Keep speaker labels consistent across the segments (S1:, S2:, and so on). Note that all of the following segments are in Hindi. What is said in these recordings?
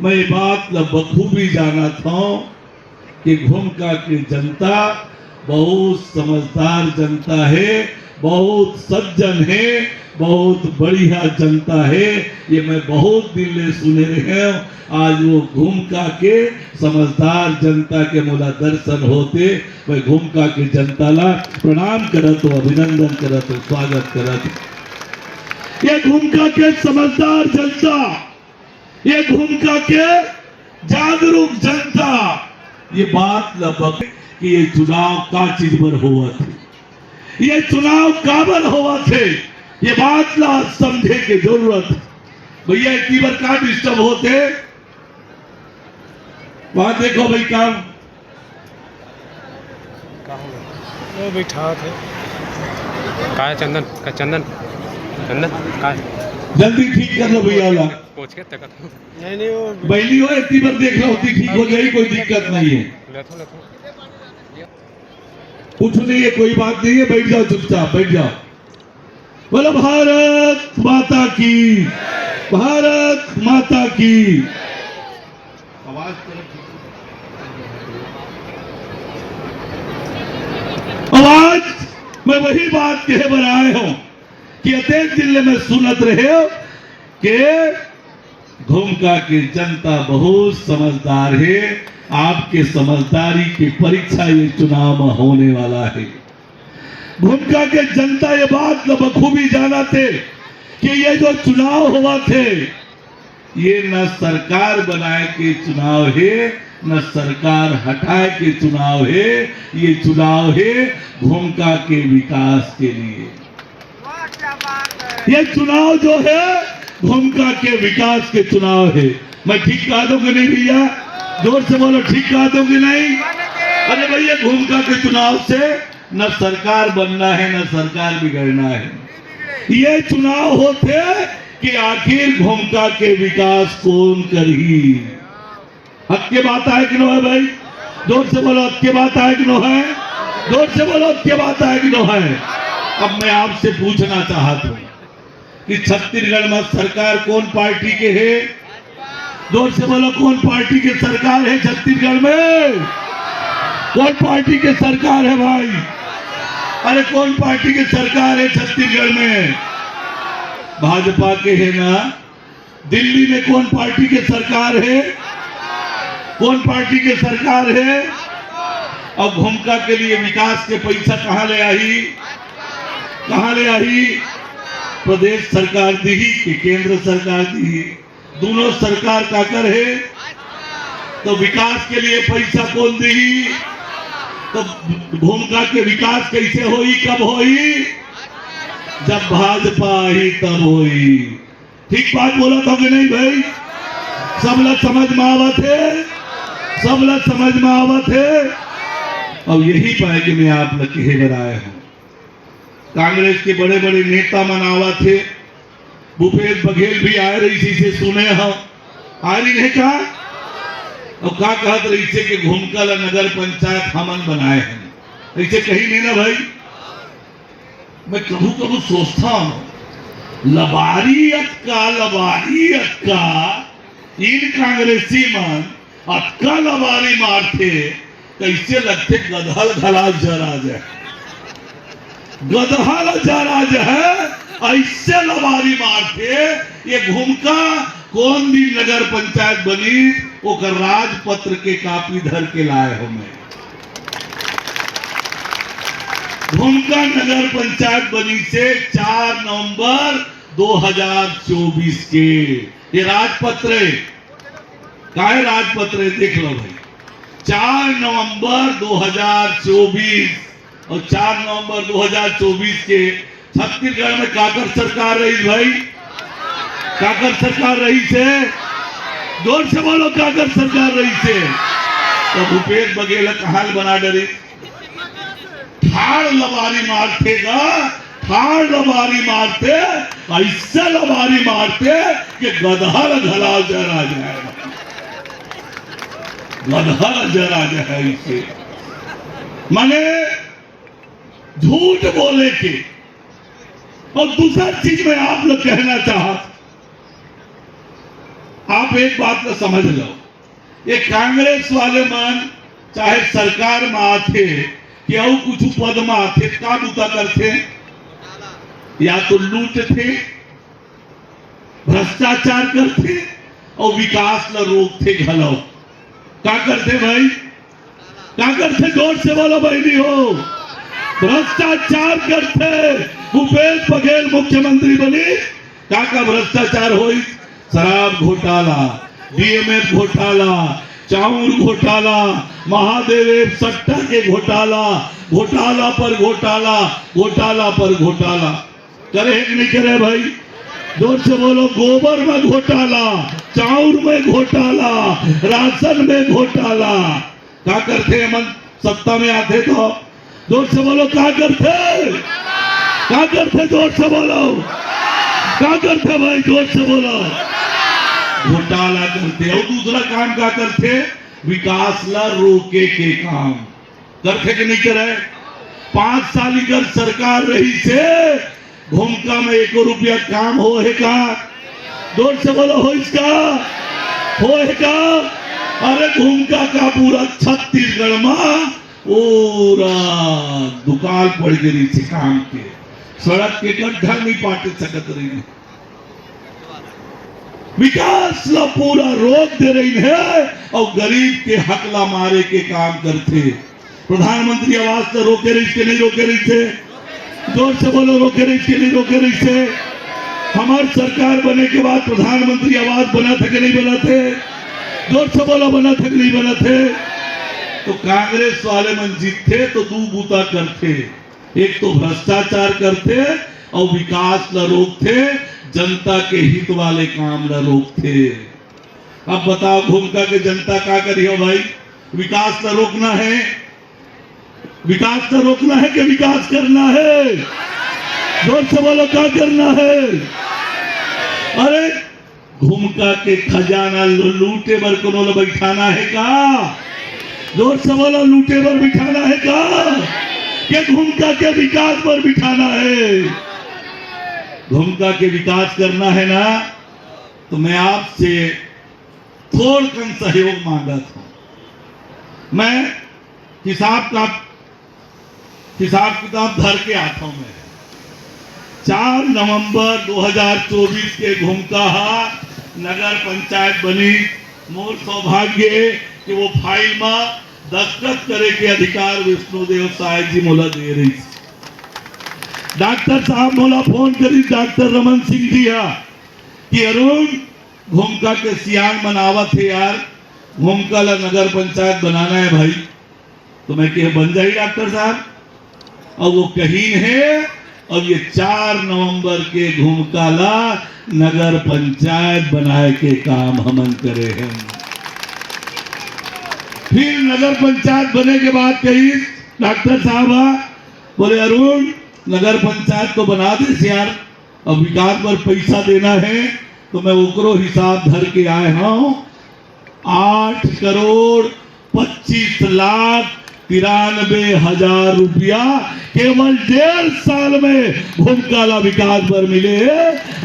S1: मैं ये बात बखूबी जाना था कि घुमका की जनता बहुत समझदार जनता है, बहुत सज्जन है, बहुत बढ़िया जनता है। ये मैं बहुत दिन ले सुने रहे हूँ। आज वो घुमका के समझदार जनता के मोला दर्शन होते, मैं घुमका की जनता ला प्रणाम करत हो, अभिनंदन करत हो, स्वागत करत हो। ये घुमका के समझदार जनता, ये घुमका के जागरूक जनता, ये बात लगभग कि ये चुनाव का चीज पर हुआ थे, ये चुनाव काबर हुआ थे, ये बात ला समझे की जरूरत। भैया इतनी बार का डिस्टर्ब होते, वहां देखो भाई काम
S2: वो बैठा थे का है चंदन का चंदन चंदन का है
S1: जल्दी ठीक कर लो भैया ला
S2: पूछ के तक नहीं वो
S1: बैली हो इतनी बार देख लो, होती ठीक हो जाएगी, कोई दिक्कत नहीं है।
S2: ले थो
S1: कुछ नहीं है, कोई बात नहीं है, बैठ जाओ चुपचाप बैठ जाओ। बोलो भारत माता की, भारत माता की। आवाज आवाज मैं वही बात कहे बनाए हूं कि अतेक जिले में सुनत रहे हो कि घुमका की जनता बहुत समझदार है। आपके समझदारी की परीक्षा ये चुनाव में होने वाला है। घुमका के जनता ये बात बखूबी जाना थे कि ये जो चुनाव हुआ थे, ये न सरकार बनाए के चुनाव है, न सरकार हटाए के चुनाव है। ये चुनाव है घुमका के विकास के लिए। ये चुनाव जो है घुमका के विकास के चुनाव है। मैं ठीक कहा दूं कि नहीं भैया? जोर से बोलो, ठीक कहा दूं कि नहीं? अरे भैया घुमका के चुनाव से न सरकार बनना है न सरकार बिगड़ना है। ये चुनाव होते कि आखिर घुमका के विकास कौन करी। हक के बात है कि नो है भाई? जोर से बोलो, हक के बात है कि नो है? जोर से बोलो, हक के बात है कि नो है? अब मैं आपसे पूछना चाहता हूं कि छत्तीसगढ़ में सरकार कौन पार्टी के है? जोर से बोलो, कौन पार्टी की सरकार है छत्तीसगढ़ में? कौन पार्टी की सरकार है भाई? अरे कौन पार्टी की सरकार है छत्तीसगढ़ में? भाजपा के है ना। दिल्ली में कौन पार्टी की सरकार है? कौन पार्टी की सरकार है? और घुमका के लिए विकास के पैसा कहां ले आई? कहां ले आई? प्रदेश सरकार दी कि केंद्र सरकार दी? दोनों सरकार का कर है। तो विकास के लिए पैसा कौन दी? तो घुमका के विकास कैसे होई, कब होई? जब भाजपा आई तब होई। ठीक बात बोला था कि नहीं भाई? सब लोग समझ में आवत है, सब लोग समझ में आवत है। अब यही पाए कि मैं आप लोग कहे बनाए हूं। कांग्रेस के बड़े बड़े नेता मनावा थे, भूपेश बघेल भी आए रही से सुने हम आ रही नहीं कहा। और का कहत रही से कि घुमका नगर पंचायत हमन बनाए हैं, ऐसे कहीं नहीं ना भाई। मैं कभी कभी सोचता हूं लबारियत का इन कांग्रेसी मन अटका लबारी मारते, कैसे लगते गधल घला जरा जाए, गधल जरा जाए, ऐसे लबारी मारते। ये घुमका कौन दी नगर पंचायत बनी, ओकर राजपत्र के कापी धर के लाए हो। मैं घुमका नगर पंचायत बनी से 4 नवंबर 2024 के ये राजपत्र है। का है राजपत्र है? देख लो भाई, 4 नवंबर 2024 और 4 नवंबर 2024 के छत्तीसगढ़ में काकर सरकार रही भाई? काकर सरकार रही से? जोर से बोलो, काकर सरकार रही से? तो भूपेश बघेल का हाल बना डरी, ठाड़ लबारी मारतेगा, ठाड़ लबारी मारते, ऐसे लबारी मारते कि गधल घला जरा जाएगा, गधल जरा जाए। इसे माने झूठ बोले के। और दूसरा चीज मैं आप लोग कहना चाहता, आप एक बात को समझ लो, ये कांग्रेस वाले मन चाहे सरकार में आते कि और कुछ पद में आते का बुता करते, या तो लूटते, भ्रष्टाचार करते और विकास न रोकते घलो। क्या करते भाई, क्या करते? जोर से बोलो बहनी हो। भ्रष्टाचार करते। भूपेश बघेल मुख्यमंत्री बनी, क्या भ्रष्टाचार हुई? शराब घोटाला, डीएमएफ घोटाला, चाउर घोटाला, महादेव सट्टा के घोटाला, घोटाला पर घोटाला, घोटाला पर घोटाला। करे कि नहीं करे भाई? जोर से बोलो। गोबर में घोटाला, चाउर में घोटाला, राशन में घोटाला। क्या करते हैं? मन सत्ता में आते तो जोर से बोलो, क्या करते? क्या करते? जोर से बोलो, क्या करते भाई? जोर से बोलो। घोटाला करते। और दूसरा काम क्या करते? विकास ला रोके के काम करते कि नहीं करे? 5 साल कर सरकार रही से घूमका में 1 रुपया काम हो है का? जोर से बोलो, हो इसका हो है का? अरे घूमका का पूरा छत्तीसगढ़ में पूरा दुकान पड़ गई थी काम के, सड़क के गड्ढा नहीं पाटे सकत रही है। विकास ला पूरा रोक दे रही है और गरीब के हकला मारे के काम करते। प्रधानमंत्री आवास तो रोके रही के नहीं रोके रही थे? जोर से बोलो, रोके रही के नहीं रोके रही थे? हमारी सरकार बने के बाद प्रधानमंत्री आवास बना था कि नहीं बना थे? जोर से बोलो, बना था कि नहीं बना थे? तो कांग्रेस वाले मन जीतते तो 2 बूता करते, एक तो भ्रष्टाचार करते और विकास न रोकते, जनता के हित वाले काम न रोकते। अब बताओ घूमका के जनता क्या करी हो भाई? विकास न रोकना है, विकास न रोकना है कि विकास करना है? जोर से बोलो, क्या करना है? अरे घूमका के खजाना लूटे बर को बैठाना है का? जोर से बोलो, लूटे पर बिठाना है का? क्या घूमका के विकास पर बिठाना है? घूमका के विकास करना है ना, तो मैं आपसे थोड़ा कम सहयोग मांगा था। मैं हिसाब किताब धर के आता हूं। मैं 4 नवंबर 2024 के घूमका नगर पंचायत बनी। मोर सौभाग्य कि वो फाइल में दस्तखत करे के अधिकार विष्णुदेव साय जी मोला दे रही। डॉक्टर साहब मोला फोन करी, डॉक्टर रमन सिंह जी कि अरुण घूमका के सियान बनावत है यार, घूमका ला नगर पंचायत बनाना है भाई। तो मैं कह बन जाई डॉक्टर साहब। और वो कहीं है, और ये 4 नवंबर के घूमका ला नगर पंचायत बनाए के काम हमन करे हैं। फिर नगर पंचायत बने के बाद कही डॉक्टर साहब बोले अरुण नगर पंचायत तो बना दे यार, अब विकास पर पैसा देना है। तो मैं उकरो हिसाब धर के आए हूं। 8,25,93,000 रुपया केवल 1.5 साल में घूमकाला विकास पर मिले।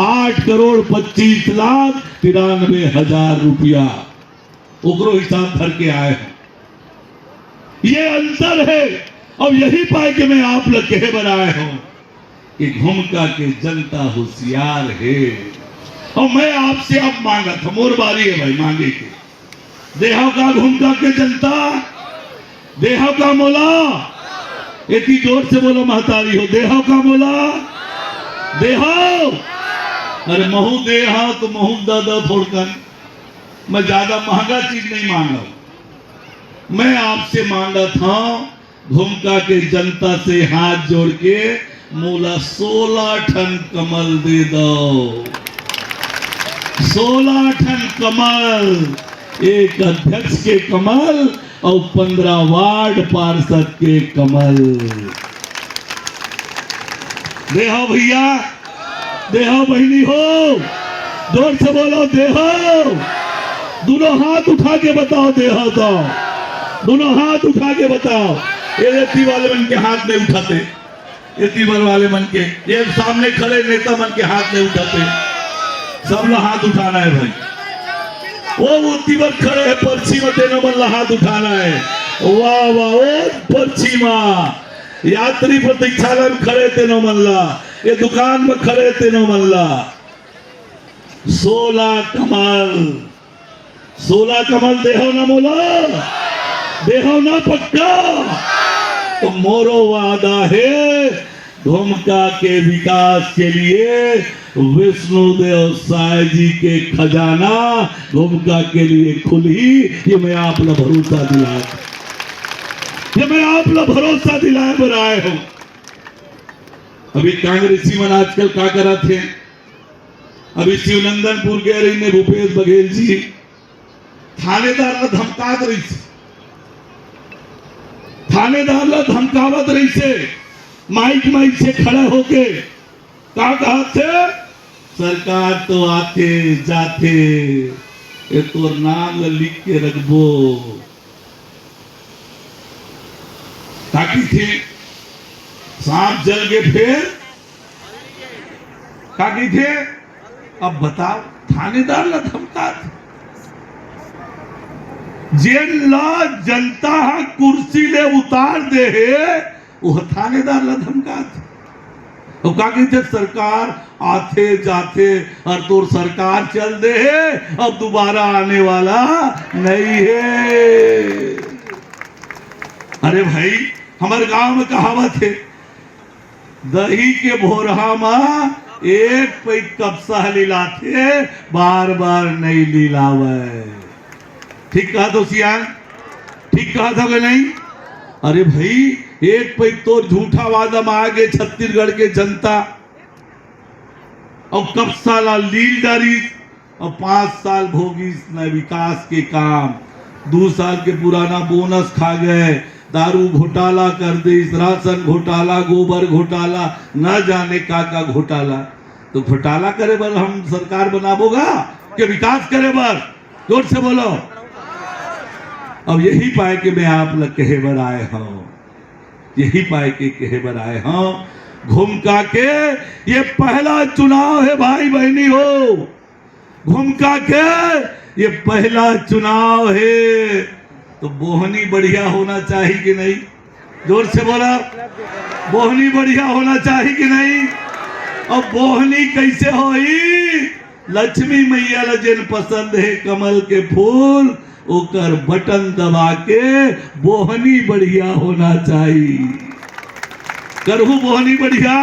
S1: 8,25,93,000 रुपया उकरो हिसाब धर के आए हैं। ये अंतर है। और यही पाए कि मैं आप लोग कहे बनाए हूं कि घूमका के जनता होशियार है। और मैं आपसे अब मांगा था, मोर बारी है भाई मांगे के। देहाव का घूमका के जनता, देहाव का मोला, इतनी जोर से बोलो महतारी हो, देहाव का मोला, देहाव। अरे महू देहा तो महू दादा फोड़कर। मैं ज्यादा महंगा चीज नहीं मांगा, मैं आपसे मांगा था घूमका के जनता से हाथ जोड़ के मोला 16 टन कमल दे दो। 16 टन कमल, एक अध्यक्ष के कमल और 15 वार्ड पार्षद के कमल। देहो भैया, देहो बहनी हो, जोर से बोलो देहो। दोनों हाथ उठा के बताओ देहो तो, दोनों हाथ उठा के बताओ। ये वाले मन के हाथ नहीं उठाते, ये वाले मन के, ये सामने खड़े नेता मन के हाथ नहीं उठाते। सब लोग हाथ उठाना है भाई। वो उतीवर खड़े है पर्ची में तेनो मल्ला हाथ उठाना है। वाह वाह ओ पर्ची में यात्री प्रतीक्षालय में खड़े तेनो मल्ला, ये दुकान में खड़े तेनो मल्ला। 16 कमल देहो ना मोला, देहो ना पक्का। तो मोरो वादा है घुमका के विकास के लिए विष्णुदेव साय जी के खजाना घुमका के लिए खुली। ये मैं आपला भरोसा दिलाया, ये मैं आपला भरोसा दिलाए बनाए हूं। अभी कांग्रेसी मन आजकल क्या करा थे, अभी शिवनंदनपुर कह रही ने भूपेश बघेल जी थानेदार ला धमकात रही से, थानेदार ला धमकावत रही से, माइक से खड़े होके का कहा थे, सरकार तो आते जाते ये तो नाम लिख के रखबो। ताकि थे सांप जल के फिर ताकि थे। अब बताओ थानेदार ला धमका जेन ला जनता कुर्सी ले उतार दे है वो थानेदार ला धमका तो का कहते सरकार आते जाते और तो सरकार चल दे है, अब दोबारा आने वाला नहीं है। अरे भाई हमारे गांव में कहावत है, दही के भोरहा में एक पे कब्सा लीलाते बार बार नहीं लीलावे। ठीक कहा तो सियान, ठीक कहा था कि नहीं? अरे भाई एक पे तो झूठा वादा में आगे छत्तीसगढ़ के जनता और कब्सा ला लील डारी और 5 साल भोगी न विकास के काम, 2 साल के पुराना बोनस खा गए, दारू घोटाला कर दे, राशन घोटाला, गोबर घोटाला, न जाने का घोटाला। तो घोटाला करे बर हम सरकार बनाबोगा कि विकास करे बर? जोर से बोलो। अब यही पाए कि मैं आप लग कहे बर आए हूं, यही पाए कि कहे बर आए हूं। घुमका के ये पहला चुनाव है भाई बहनी हो, घुमका के ये पहला चुनाव है। तो बोहनी बढ़िया होना चाहिए कि नहीं? जोर से बोला, बोहनी बढ़िया होना चाहिए कि नहीं? अब बोहनी कैसे होई? लक्ष्मी मैया ला जिन पसंद है कमल के फूल, ओकर बटन दबा के बोहनी बढ़िया होना चाहिए। करहू बोहनी बढ़िया,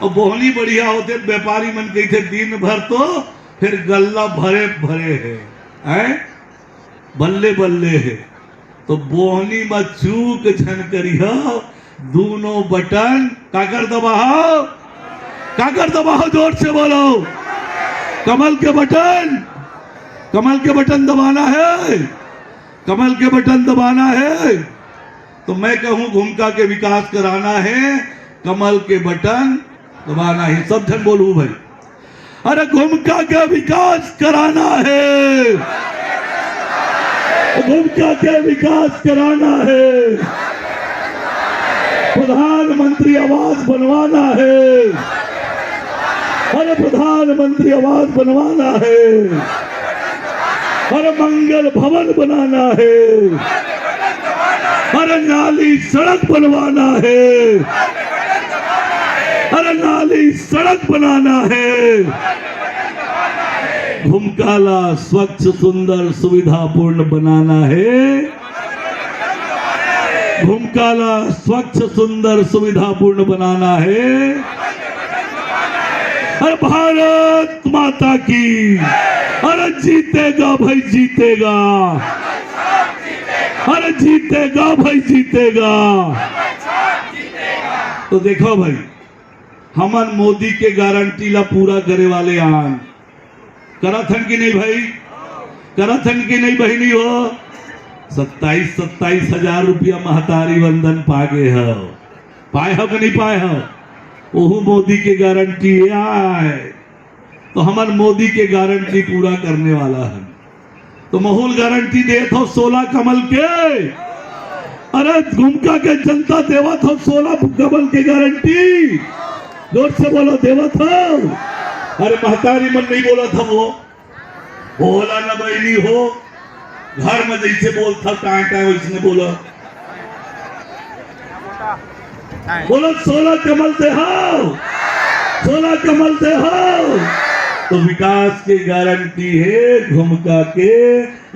S1: और बोहनी बढ़िया होते व्यापारी मन कहते दिन भर तो फिर गल्ला भरे भरे है, बल्ले बल्ले है। तो बोहनी में चूक झन करियो, दोनों बटन काकर दबाओ, काकर दबाओ, जोर से बोलो। कमल के बटन, कमल के बटन दबाना है, कमल के बटन दबाना है। तो मैं कहूं घुमका के विकास कराना है, कमल के बटन दबाना है। सब जन बोलू भाई, अरे घुमका का विकास कराना है, घुमका के विकास कराना है, प्रधानमंत्री आवास बनवाना है, अरे प्रधानमंत्री आवास बनवाना है, अरे मंगल भवन बनाना है, अरे नाली सड़क बनवाना है, अरे नाली सड़क बनाना है। घुमकाला स्वच्छ सुंदर सुविधापूर्ण बनाना है, घुमकाला स्वच्छ सुंदर सुविधापूर्ण बनाना है। अरे भारत माता की, अरे जीतेगा भाई जीतेगा, अरे जीतेगा भाई जीतेगा। तो देखो भाई हमन मोदी के गारंटी ला पूरा करे वाले आन करथन की नहीं भाई, करथन की नहीं बहनी हो। 27 हजार रुपया महतारी वंदन पागे हो, पाए हो कि नहीं पाए हो? ओहू मोदी के गारंटी आए, तो हमार मोदी के गारंटी पूरा करने वाला है। तो माहौल गारंटी दे तो 16 कमल के, अरे घुमका के जनता देवा था 16 कमल के गारंटी। जोर से बोलो देवा था। अरे महतारी मन नहीं बोला था वो, बोला न बहनी हो, घर में जैसे बोलता टाइम वैसे बोलो। बोलो 16 कमल से हो, 16 कमल से हो। तो विकास की गारंटी है घुमका के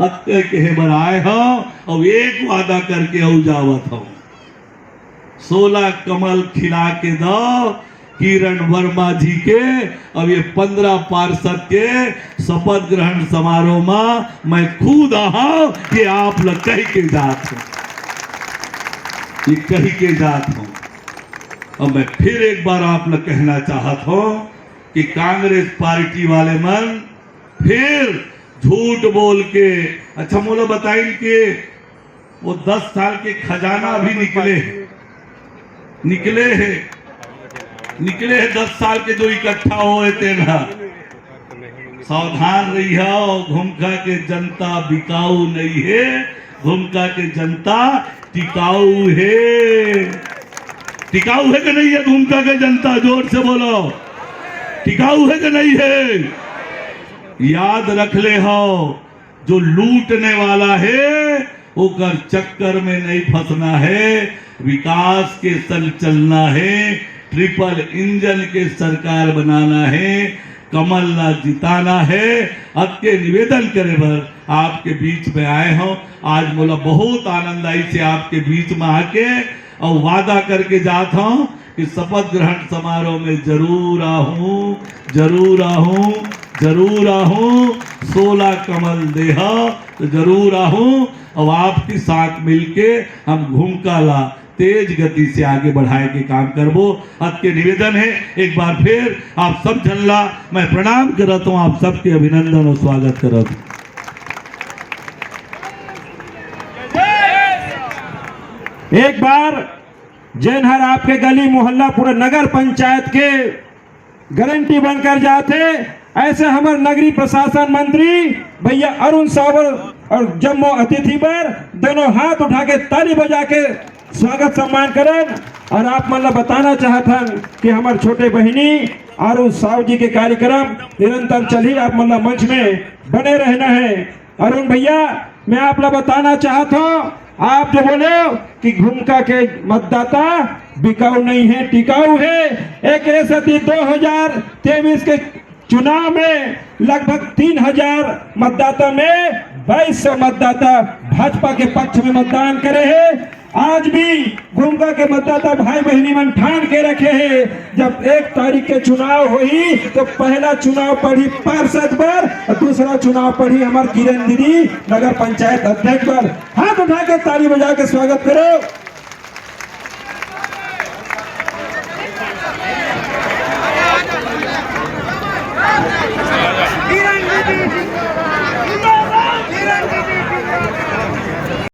S1: अक्के के बनाए हो और एक वादा करके हो जावत हो। 16 कमल खिला के दो किरण वर्मा जी के। अब ये 15 पार्षद के शपथ ग्रहण समारोह में मैं खुद आहा कि आप लोग कह के जात हो, ये कह के जात हो। और मैं फिर एक बार आप लोग कहना चाहत हूं कि कांग्रेस पार्टी वाले मन फिर झूठ बोल के, अच्छा मोला बताइए कि वो 10 साल के खजाना भी निकले हैं 10 साल के जो इकट्ठा हुए थे ना। सावधान रही हो, घुमका के जनता बिकाऊ नहीं है, घुमका के जनता टिकाऊ है। टिकाऊ है कि नहीं है घुमका के जनता? जोर से बोलो, टिकाऊ है कि नहीं है? याद रख ले हो, जो लूटने वाला है ओकर चक्कर में नहीं फंसना है, विकास के संग चलना है, ट्रिपल इंजन के सरकार बनाना है, कमल ना जिताना है। आपके निवेदन करे बर आपके बीच में आए हो। आज मोला बहुत आनंद आई से आपके बीच में आके और वादा करके जाता हूं कि शपथ ग्रहण समारोह में जरूर आऊं, जरूर आऊं, जरूर आऊं। 16 कमल देहा तो जरूर आऊं और आपके साथ मिलके हम घुमका ला तेज गति से आगे बढ़ाए के काम करबो। आपके निवेदन है एक बार फिर आप सब जनला मैं प्रणाम करत हूं, आप सबके अभिनंदन और स्वागत करत हूं।
S3: एक बार जैनहर आपके गली मोहल्ला पूरे नगर पंचायत के गारंटी बनकर जाते, ऐसे हमारे नगरीय प्रशासन मंत्री भैया अरुण सावर और जम्मू अतिथि पर दोनों हाथ उठा के ताली बजा के स्वागत सम्मान करें। और आप मतलब बताना चाहता कि हमारे छोटे बहिनी अरुण साव जी के कार्यक्रम निरंतर चली, आप मतलब मंच में बने रहना है। अरुण भैया मैं आप लोग बताना चाहता हूँ, आप जो बोले कि घुमका के मतदाता बिकाऊ नहीं है टिकाऊ है। एक ऐसे 2023 के चुनाव में लगभग 3000 मतदाता में 2200 मतदाता भाजपा के पक्ष में मतदान करे हैं। आज भी घुमका के मतदाता भाई बहनी मन ठान के रखे हैं, जब 1 तारीख के चुनाव हुई तो पहला चुनाव पड़ी पार्षद पर और दूसरा चुनाव पड़ी हमारे किरण दीदी नगर पंचायत अध्यक्ष पर। हाथ उठा के ताली बजा के स्वागत करो।